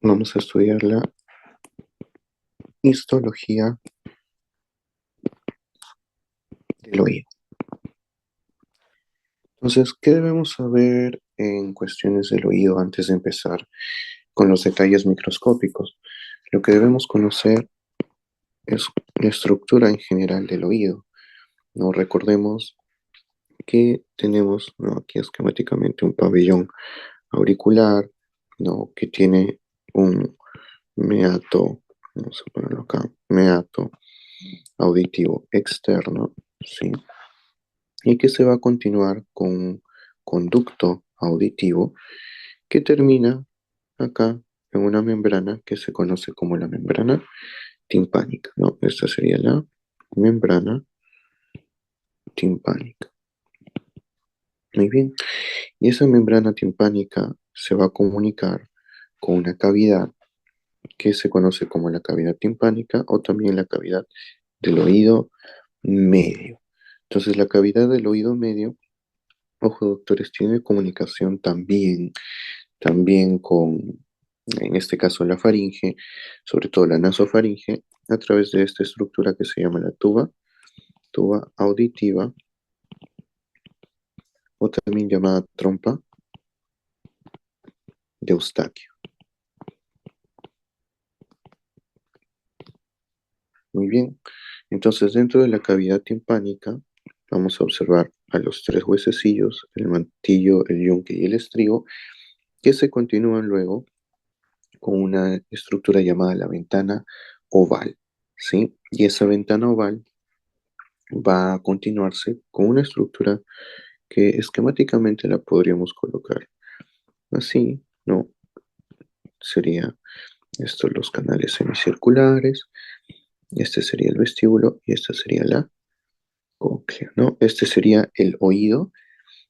Vamos a estudiar la histología del oído. Entonces, ¿qué debemos saber en cuestiones del oído antes de empezar con los detalles microscópicos? Lo que debemos conocer es la estructura en general del oído. ¿No? Recordemos que tenemos, ¿no?, aquí esquemáticamente un pabellón auricular, ¿no?, que tiene un meato, vamos a ponerlo acá, meato auditivo externo, ¿sí? Y que se va a continuar con un conducto auditivo que termina acá en una membrana que se conoce como la membrana timpánica, ¿no? Esta sería la membrana timpánica. Muy bien. Y esa membrana timpánica se va a comunicar con una cavidad que se conoce como la cavidad timpánica o también la cavidad del oído medio. Entonces, la cavidad del oído medio, ojo doctores, tiene comunicación también con, en este caso, la faringe, sobre todo la nasofaringe, a través de esta estructura que se llama la tuba auditiva, o también llamada trompa de Eustaquio. Muy bien. Entonces, dentro de la cavidad timpánica, vamos a observar a los tres huesecillos, el mantillo, el yunque y el estribo, que se continúan luego con una estructura llamada la ventana oval, ¿sí? Y esa ventana oval va a continuarse con una estructura que esquemáticamente la podríamos colocar así, ¿no? Sería estos los canales semicirculares, este sería el vestíbulo y esta sería la cóclea, ¿no? Este sería el oído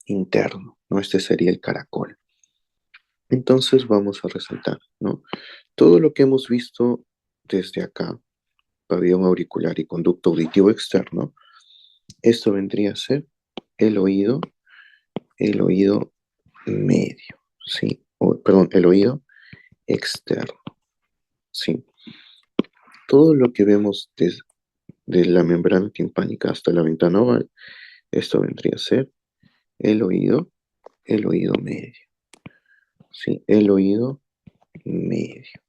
interno, ¿no? Este sería el caracol. Entonces vamos a resaltar, ¿no? Todo lo que hemos visto desde acá, pabellón auricular y conducto auditivo externo, esto vendría a ser el oído, el oído medio, ¿sí? Perdón, el oído externo, ¿sí? Todo lo que vemos desde la membrana timpánica hasta la ventana oval, esto vendría a ser el oído medio, ¿sí? El oído medio.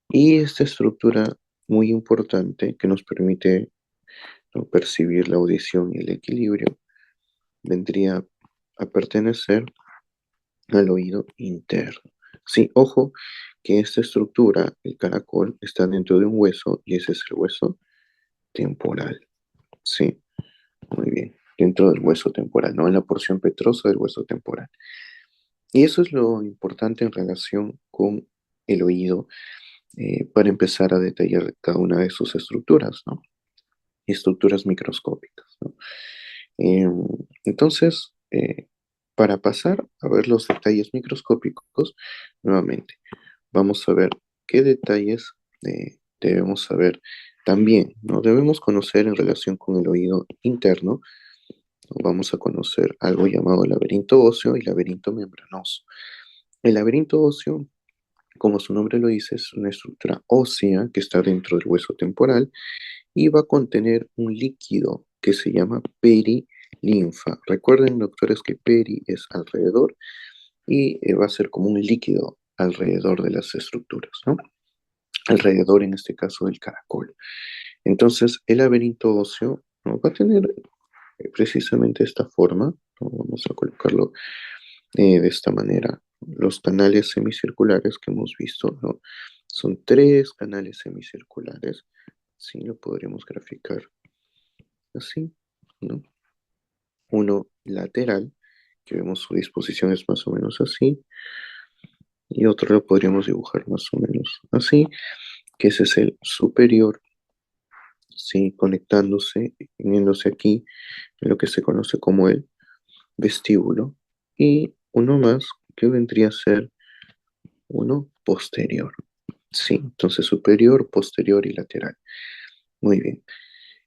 Y esta estructura muy importante que nos permite, ¿no?, percibir la audición y el equilibrio, vendría a pertenecer al oído interno. Sí, ojo que esta estructura, el caracol, está dentro de un hueso y ese es el hueso temporal. Sí, muy bien. Dentro del hueso temporal, no en la porción petrosa del hueso temporal. Y eso es lo importante en relación con el oído, para empezar a detallar cada una de sus estructuras, ¿no? Estructuras microscópicas, ¿no? Em, entonces, para pasar a ver los detalles microscópicos, nuevamente, vamos a ver qué detalles debemos saber también, ¿no? Debemos conocer en relación con el oído interno, ¿no? Vamos a conocer algo llamado laberinto óseo y laberinto membranoso. El laberinto óseo, como su nombre lo dice, es una estructura ósea que está dentro del hueso temporal y va a contener un líquido que se llama perilinfa. Recuerden, doctores, que peri es alrededor y va a ser como un líquido alrededor de las estructuras, ¿no? Alrededor, en este caso, del caracol. Entonces, el laberinto óseo, ¿no?, va a tener precisamente esta forma, ¿no? Vamos a colocarlo de esta manera. Los canales semicirculares que hemos visto, ¿no? Son tres canales semicirculares, sí, lo podríamos graficar así, ¿no? Uno lateral, que vemos su disposición es más o menos así, y otro lo podríamos dibujar más o menos así, que ese es el superior, sí, conectándose, uniéndose aquí en lo que se conoce como el vestíbulo, y uno más que vendría a ser uno posterior, sí, entonces superior, posterior y lateral. Muy bien.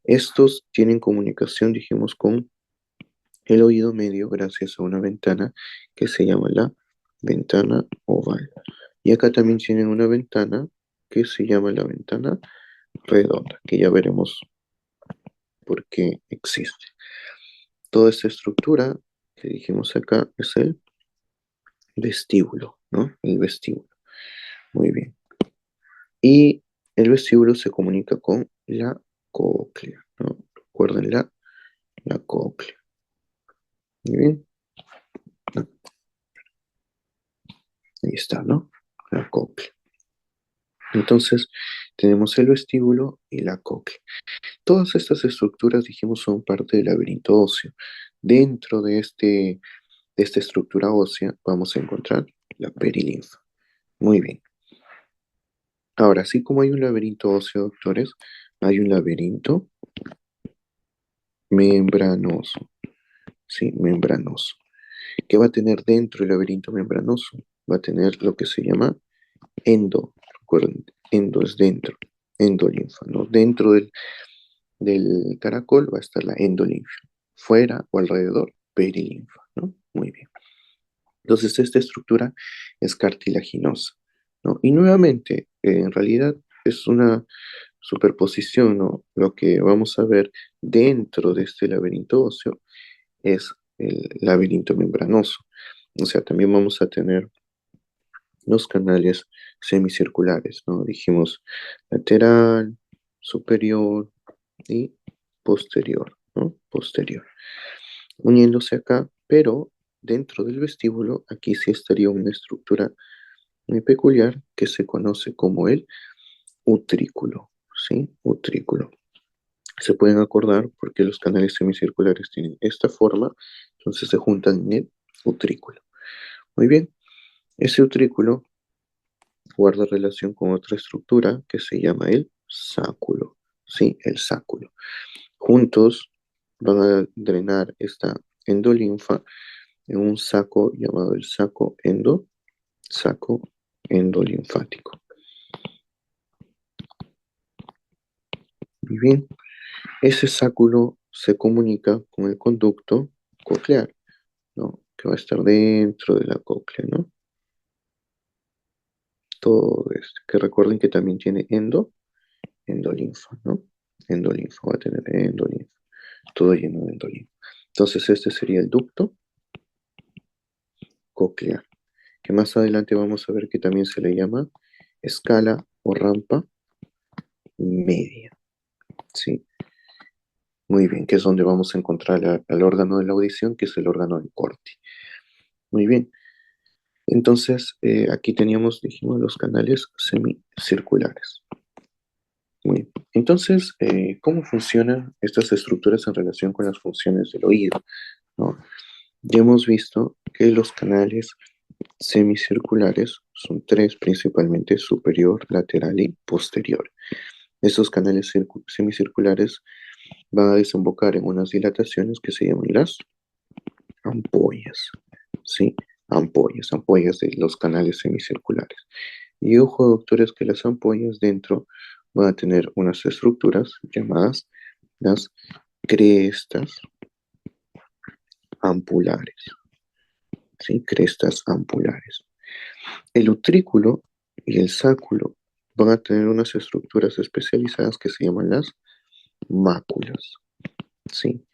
Estos tienen comunicación, dijimos, con el oído medio gracias a una ventana que se llama la ventana oval. Y acá también tienen una ventana que se llama la ventana redonda, que ya veremos por qué existe. Toda esta estructura que dijimos acá es el vestíbulo, ¿no? El vestíbulo. Muy bien. Y el vestíbulo se comunica con la cóclea, ¿no? Recuerden la cóclea. Muy bien. Ahí está, ¿no? La cóclea. Entonces, tenemos el vestíbulo y la cóclea. Todas estas estructuras, dijimos, son parte del laberinto óseo. Dentro de esta estructura ósea vamos a encontrar la perilinfa. Muy bien. Ahora, así como hay un laberinto óseo, doctores, hay un laberinto membranoso. Sí, membranoso. ¿Qué va a tener dentro del laberinto membranoso? Va a tener lo que se llama endo. Recuerden, endo es dentro, endolinfa, ¿no? Dentro del caracol va a estar la endolinfa. Fuera o alrededor, perilinfa, ¿no? Muy bien. Entonces, esta estructura es cartilaginosa, ¿no? Y nuevamente, en realidad es una superposición, ¿no? Lo que vamos a ver dentro de este laberinto óseo es el laberinto membranoso. O sea, también vamos a tener los canales semicirculares, ¿no? Dijimos lateral, superior y posterior, ¿no? Posterior. Uniéndose acá, pero dentro del vestíbulo, aquí sí estaría una estructura muy peculiar que se conoce como el utrículo, ¿sí? Utrículo. Se pueden acordar porque los canales semicirculares tienen esta forma, entonces se juntan en el utrículo. Muy bien, ese utrículo guarda relación con otra estructura que se llama el sáculo, ¿sí? El sáculo. Juntos van a drenar esta endolinfa en un saco llamado el saco endolinfático. Muy bien, ese sáculo se comunica con el conducto coclear, ¿no? Que va a estar dentro de la cóclea, ¿no? Todo esto, que recuerden que también tiene endolinfa, ¿no? Endolinfa, va a tener endolinfa, todo lleno de endolinfa. Entonces este sería el ducto coclear, que más adelante vamos a ver que también se le llama escala o rampa media, ¿sí? Muy bien, que es donde vamos a encontrar al órgano de la audición, que es el órgano del corti. Muy bien, entonces aquí teníamos, dijimos, los canales semicirculares. Muy bien. Entonces, ¿cómo funcionan estas estructuras en relación con las funciones del oído? ¿No? Ya hemos visto que los canales semicirculares son tres principalmente, superior, lateral y posterior. Estos canales semicirculares van a desembocar en unas dilataciones que se llaman las ampollas, ¿sí? Ampollas de los canales semicirculares. Y ojo, doctores, que las ampollas dentro van a tener unas estructuras llamadas las crestas ampulares, ¿sí? Crestas ampulares. El utrículo y el sáculo van a tener unas estructuras especializadas que se llaman las máculas, ¿sí?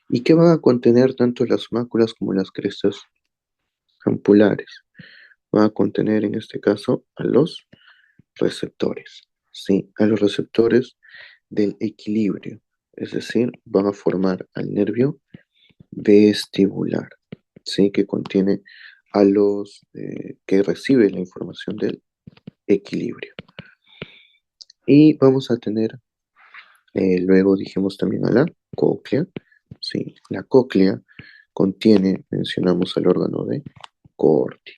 ¿Y qué van a contener tanto las máculas como las crestas ampulares? Van a contener en este caso a los receptores, ¿sí? A los receptores del equilibrio, es decir, van a formar al nervio vestibular, ¿sí? Que contiene a los que recibe la información del equilibrio. Y vamos a tener, luego dijimos también a la cóclea, ¿sí? La cóclea contiene, mencionamos al órgano de Corti.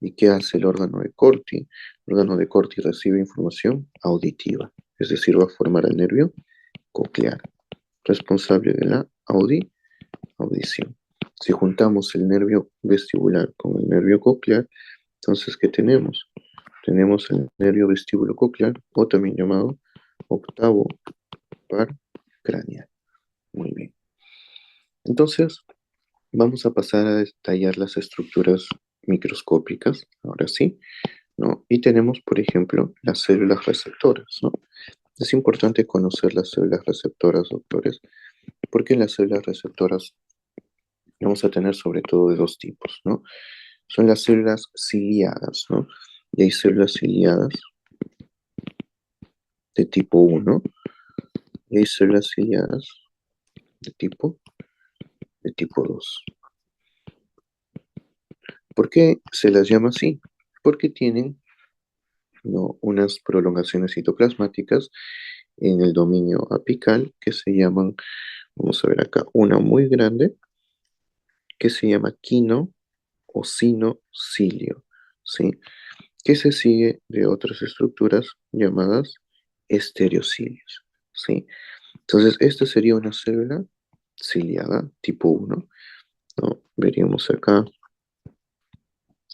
¿Y qué hace el órgano de Corti? El órgano de Corti recibe información auditiva, es decir, va a formar el nervio coclear, responsable de la audición. Si juntamos el nervio vestibular con el nervio coclear, entonces, ¿qué tenemos? Tenemos el nervio vestíbulo coclear, o también llamado octavo par craneal. Muy bien. Entonces, vamos a pasar a detallar las estructuras microscópicas, ahora sí, ¿no? Y tenemos, por ejemplo, las células receptoras, ¿no? Es importante conocer las células receptoras, doctores, porque las células receptoras vamos a tener sobre todo de dos tipos, ¿no? Son las células ciliadas, ¿no? Y hay células ciliadas de tipo uno y hay células ciliadas de tipo 2. ¿Por qué se las llama así? Porque tienen, ¿no?, unas prolongaciones citoplasmáticas en el dominio apical que se llaman, vamos a ver acá, una muy grande que se llama quino o sinocilio, ¿sí? Que se sigue de otras estructuras llamadas estereocilios, ¿sí? Entonces, esta sería una célula ciliada tipo uno, ¿no? Veríamos acá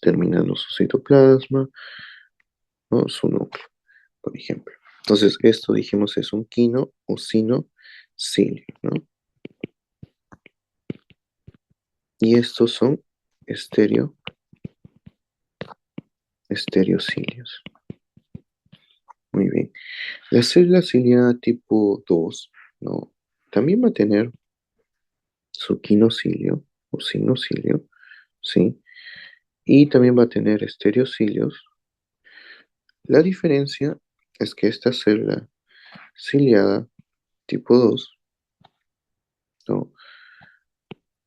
terminando su citoplasma, ¿no?, su núcleo, por ejemplo. Entonces, esto dijimos es un quino o sinocilio, ¿no? Y estos son estereo, estereocilios. Muy bien. La célula ciliada tipo 2, ¿no?, también va a tener su quinocilio o sinocilio, ¿sí? Y también va a tener estereocilios. La diferencia es que esta célula ciliada tipo 2, ¿no?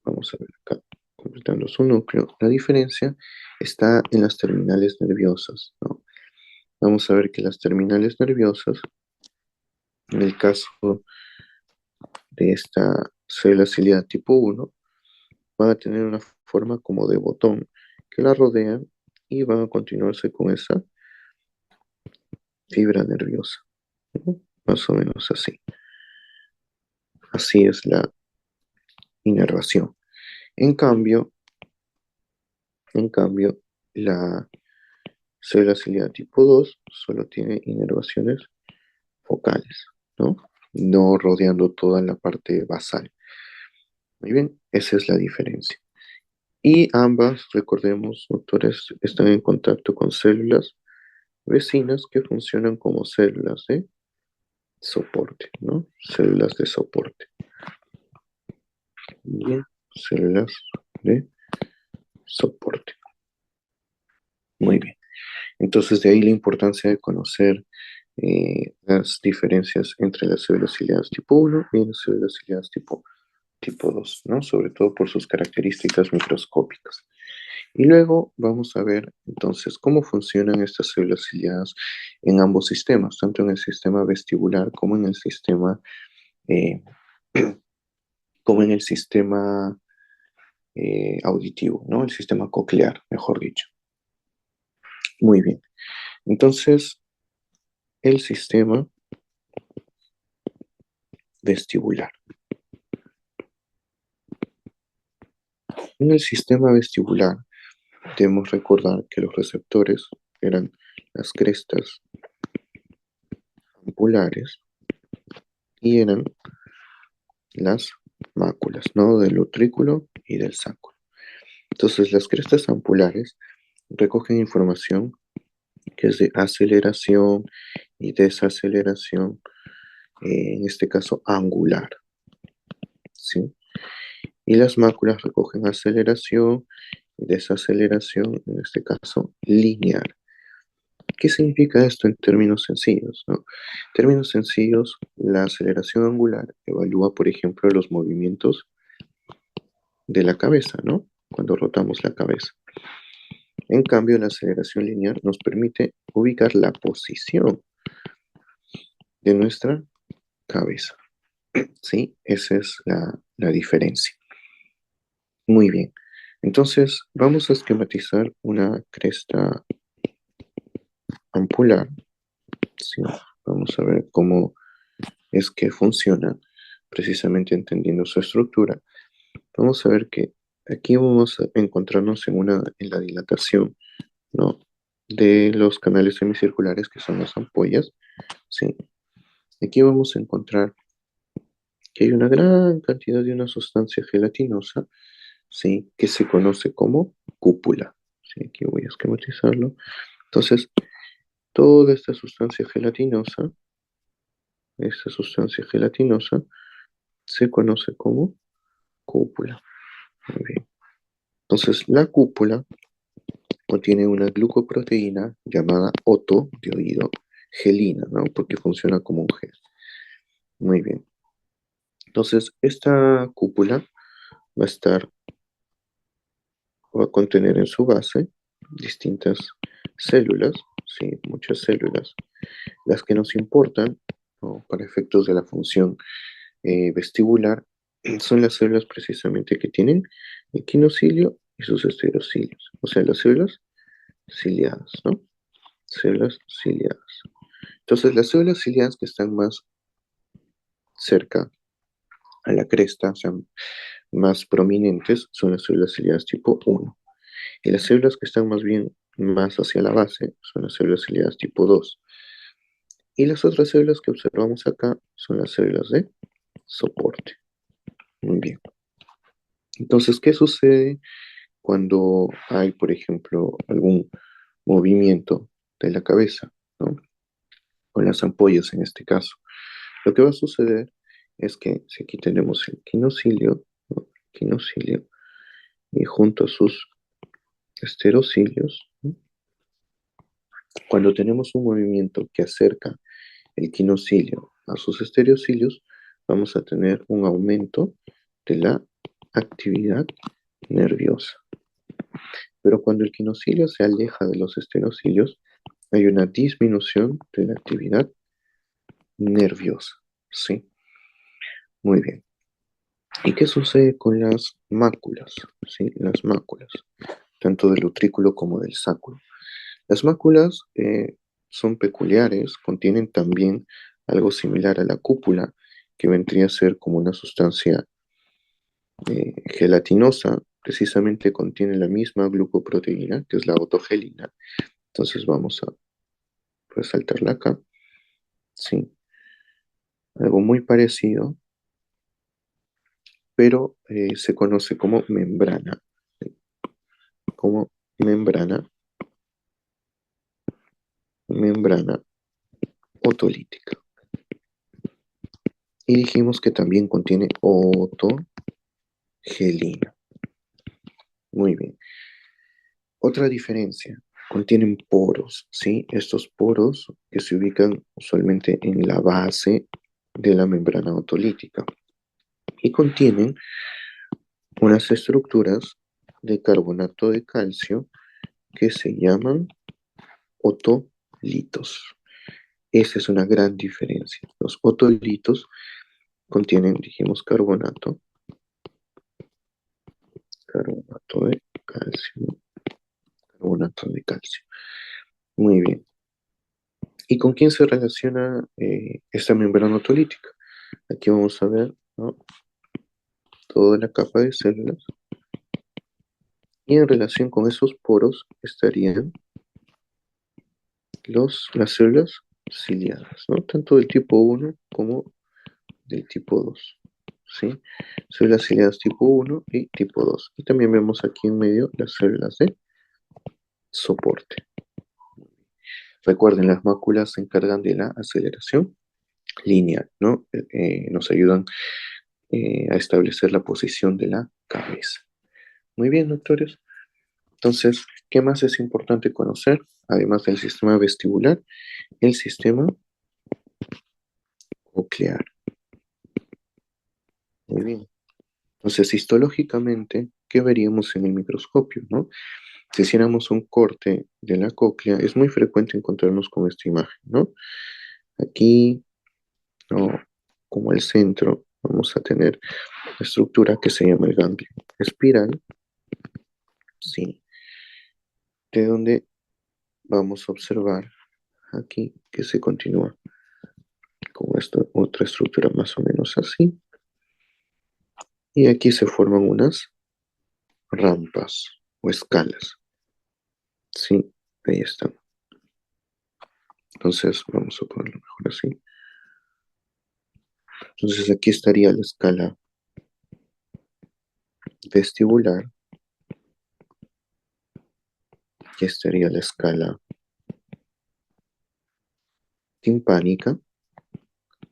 Vamos a ver acá, completando su núcleo. La diferencia está en las terminales nerviosas, ¿no? Vamos a ver que las terminales nerviosas, en el caso de esta célula ciliada tipo 1, van a tener una forma como de botón que la rodean y van a continuarse con esa fibra nerviosa, ¿no? Más o menos así. Así es la inervación. En cambio, la célula ciliada tipo 2 solo tiene inervaciones focales, ¿no? No rodeando toda la parte basal. Muy bien, esa es la diferencia. Y ambas, recordemos, doctores, están en contacto con células vecinas que funcionan como células de soporte, ¿no? Células de soporte. Bien, células de soporte. Muy bien. Entonces, de ahí la importancia de conocer las diferencias entre las células ciliadas tipo uno y las células ciliadas tipo 2, ¿no? Sobre todo por sus características microscópicas. Y luego vamos a ver entonces cómo funcionan estas células ciliadas en ambos sistemas, tanto en el sistema vestibular como en el sistema, eh, como en el sistema auditivo, ¿no? El sistema coclear, mejor dicho. Muy bien. Entonces, el sistema vestibular. En el sistema vestibular debemos recordar que los receptores eran las crestas ampulares y eran las máculas, ¿no? Del utrículo y del sacro. Entonces, las crestas ampulares recogen información que es de aceleración y desaceleración, en este caso angular, ¿sí? Y las máculas recogen aceleración y desaceleración, en este caso lineal. ¿Qué significa esto en términos sencillos, no? En términos sencillos, la aceleración angular evalúa, por ejemplo, los movimientos de la cabeza, ¿no? Cuando rotamos la cabeza. En cambio, la aceleración lineal nos permite ubicar la posición de nuestra cabeza, ¿sí? Esa es la diferencia. Muy bien. Entonces, vamos a esquematizar una cresta ampular, ¿sí? Vamos a ver cómo es que funciona, precisamente entendiendo su estructura. Vamos a ver que aquí vamos a encontrarnos en la dilatación, ¿no?, de los canales semicirculares que son las ampollas, ¿sí? Aquí vamos a encontrar que hay una gran cantidad de una sustancia gelatinosa, ¿sí?, que se conoce como cúpula, Sí, aquí voy a esquematizarlo. Entonces, toda esta sustancia gelatinosa se conoce como cúpula. Muy bien. Entonces, la cúpula contiene una glucoproteína llamada oto, de oído, gelina, ¿no? Porque funciona como un gel. Muy bien. Entonces, esta cúpula va a estar, va a contener en su base distintas células, sí, muchas células. Las que nos importan, ¿no? Para efectos de la función vestibular son las células precisamente que tienen el quinocilio y sus estereocilios, o sea, las células ciliadas, ¿no? Células ciliadas. Entonces, las células ciliadas que están más cerca a la cresta, o sea, más prominentes, son las células ciliadas tipo 1. Y las células que están más bien más hacia la base son las células ciliadas tipo 2. Y las otras células que observamos acá son las células de soporte. Muy bien. Entonces, ¿qué sucede cuando hay, por ejemplo, algún movimiento de la cabeza, ¿no? Con las ampollas en este caso? Lo que va a suceder es que si aquí tenemos el quinocilio, ¿no? Quinocilio, y junto a sus esterocilios, ¿no? Cuando tenemos un movimiento que acerca el quinocilio a sus estereocilios, vamos a tener un aumento de la actividad nerviosa. Pero cuando el quinocilio se aleja de los esterocilios, hay una disminución de la actividad nerviosa. ¿Sí? Muy bien. ¿Y qué sucede con las máculas? ¿Sí? Las máculas, tanto del utrículo como del sáculo. Las máculas son peculiares, contienen también algo similar a la cúpula, que vendría a ser como una sustancia gelatinosa, precisamente contiene la misma glucoproteína, que es la autogelina. Entonces vamos a resaltarla acá. Sí, algo muy parecido, pero se conoce como membrana, ¿sí? Como membrana, membrana otolítica. Y dijimos que también contiene autogelina. Muy bien. Otra diferencia, contienen poros, ¿sí? Estos poros que se ubican usualmente en la base de la membrana otolítica y contienen unas estructuras de carbonato de calcio que se llaman otolitos. Esa es una gran diferencia. Los otolitos contienen, dijimos, carbonato de calcio, carbonato de calcio. Muy bien. ¿Y con quién se relaciona esta membrana otolítica? Aquí vamos a ver, ¿no? Toda la capa de células. Y en relación con esos poros estarían las células ciliadas, ¿no? Tanto del tipo 1 como del tipo 2. ¿Sí? Células ciliadas tipo 1 y tipo 2. Y también vemos aquí en medio las células de soporte. Recuerden, las máculas se encargan de la aceleración lineal, ¿no? Nos ayudan a establecer la posición de la cabeza. Muy bien, doctores. Entonces, ¿qué más es importante conocer? Además del sistema vestibular, el sistema coclear. Muy bien. Entonces, histológicamente, ¿qué veríamos en el microscopio, no? Si hiciéramos un corte de la cóclea, es muy frecuente encontrarnos con esta imagen, ¿no? Aquí, ¿no? Como el centro, vamos a tener la estructura que se llama el ganglio espiral, sí, de donde vamos a observar aquí que se continúa con esta otra estructura más o menos así. Y aquí se forman unas rampas o escalas. Sí, ahí está. Entonces vamos a ponerlo mejor así. Entonces aquí estaría la escala vestibular Aquí estaría la escala timpánica.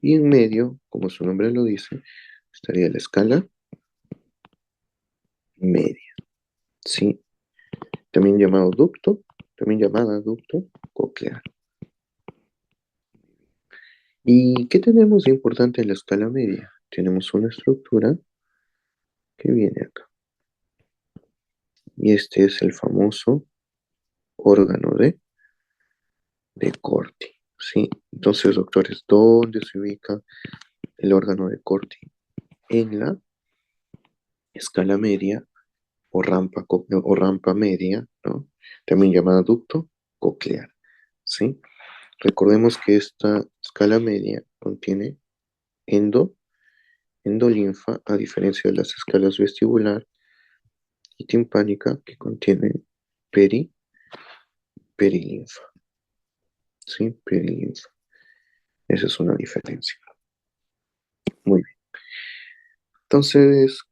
Y en medio, como su nombre lo dice, estaría la escala media. ¿Sí? También llamado ducto, también llamada ducto coclear. ¿Y qué tenemos de importante en la escala media? Tenemos una estructura que viene acá. Y este es el famoso órgano de Corti. ¿Sí? Entonces, doctores, ¿dónde se ubica el órgano de Corti? En la escala media o rampa media, ¿no? También llamada ducto coclear. ¿Sí? Recordemos que esta escala media contiene endo, endolinfa, a diferencia de las escalas vestibular y timpánica que contienen perilinfa. ¿Sí? Perilinfa. Esa es una diferencia. Muy bien. Entonces,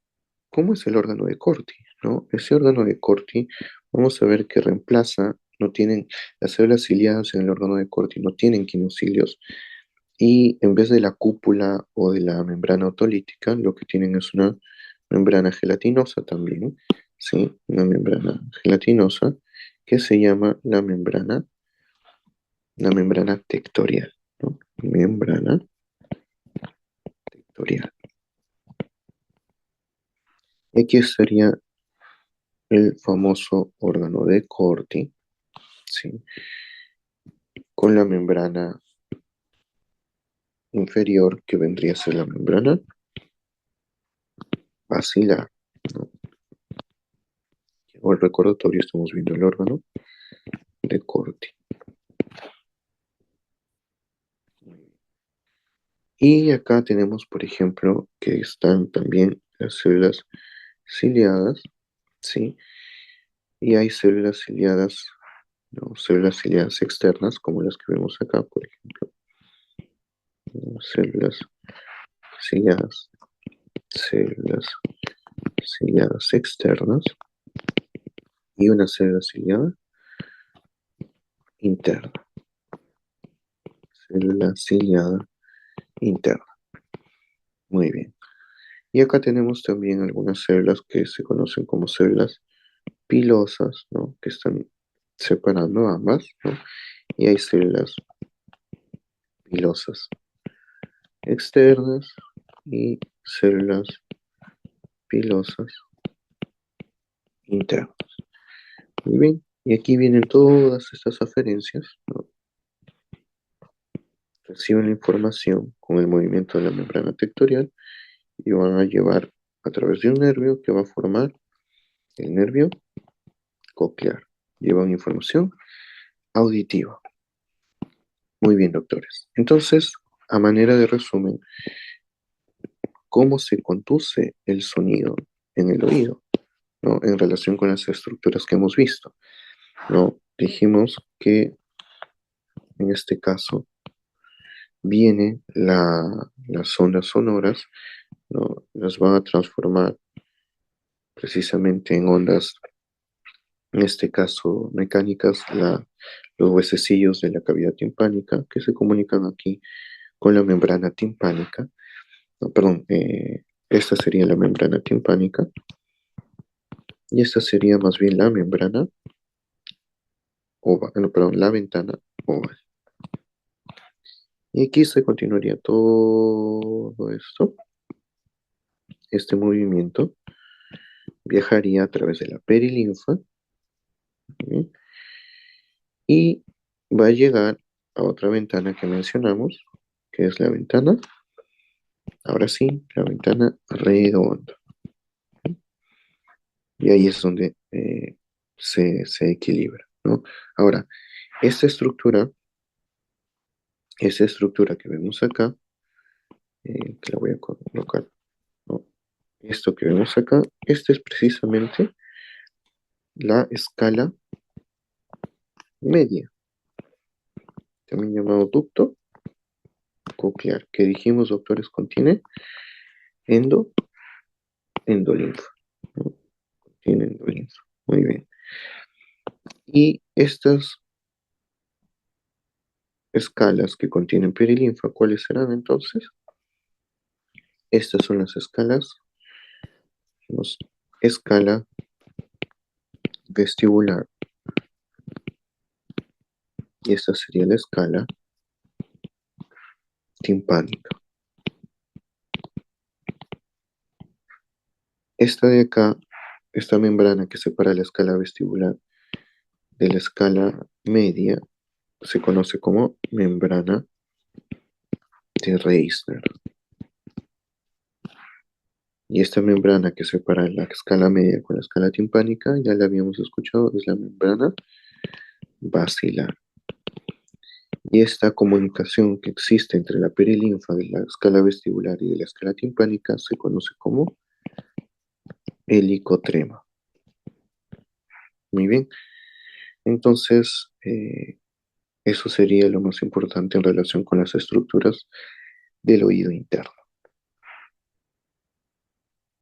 ¿cómo es el órgano de Corti? ¿No? Ese órgano de Corti, vamos a ver que reemplaza, no tienen, las células ciliadas en el órgano de Corti no tienen quinocilios y en vez de la cúpula o de la membrana otolítica, lo que tienen es una membrana gelatinosa también, ¿sí? Una membrana gelatinosa que se llama la membrana tectorial, ¿no? Membrana tectorial. Y aquí estaría el famoso órgano de Corti, ¿sí? Con la membrana inferior que vendría a ser la membrana basilar, ¿no? O el recordatorio, estamos viendo el órgano de Corti. Y acá tenemos, por ejemplo, que están también las células ciliadas, ¿sí? Y hay células ciliadas, ¿no? Células ciliadas externas, como las que vemos acá, por ejemplo. Células ciliadas, células ciliadas externas y una célula ciliada interna. Célula ciliada interna. Muy bien. Y acá tenemos también algunas células que se conocen como células pilosas, ¿no? Que están separando ambas, ¿no? Y hay células pilosas externas y células pilosas internas. Muy bien. Y aquí vienen todas estas aferencias, ¿no? Reciben la información con el movimiento de la membrana tectorial y van a llevar a través de un nervio que va a formar el nervio coclear. Llevan información auditiva. Muy bien, doctores. Entonces, a manera de resumen, ¿cómo se conduce el sonido en el oído? ¿No? En relación con las estructuras que hemos visto, ¿no? Dijimos que en este caso viene las ondas sonoras, ¿no? Las van a transformar precisamente en ondas, en este caso mecánicas, los huesecillos de la cavidad timpánica que se comunican aquí con la membrana timpánica. No, perdón, esta sería la membrana timpánica y esta sería más bien la membrana oval, no, perdón, la ventana oval. Y aquí se continuaría todo esto. Este movimiento viajaría a través de la perilinfa, ¿sí? Y va a llegar a otra ventana que mencionamos, que es la ventana, ahora sí, la ventana redonda. Y ahí es donde se equilibra, ¿no? Ahora, esta estructura, esa estructura que vemos acá, que la voy a colocar, ¿no? Esto que vemos acá, esta es precisamente la escala media, también llamado ducto coclear, que dijimos, doctores, contiene endo, endolinfa, ¿no? Contiene endolinfa. Muy bien. Y estas escalas que contienen perilinfa, ¿cuáles serán entonces? Estas son las escalas. Tenemos escala vestibular y esta sería la escala timpánica. Esta de acá, esta membrana que separa la escala vestibular de la escala media, se conoce como membrana de Reisner. Y esta membrana que separa la escala media con la escala timpánica, ya la habíamos escuchado, es la membrana basilar. Y esta comunicación que existe entre la perilinfa de la escala vestibular y de la escala timpánica se conoce como helicotrema. Muy bien, entonces eso sería lo más importante en relación con las estructuras del oído interno.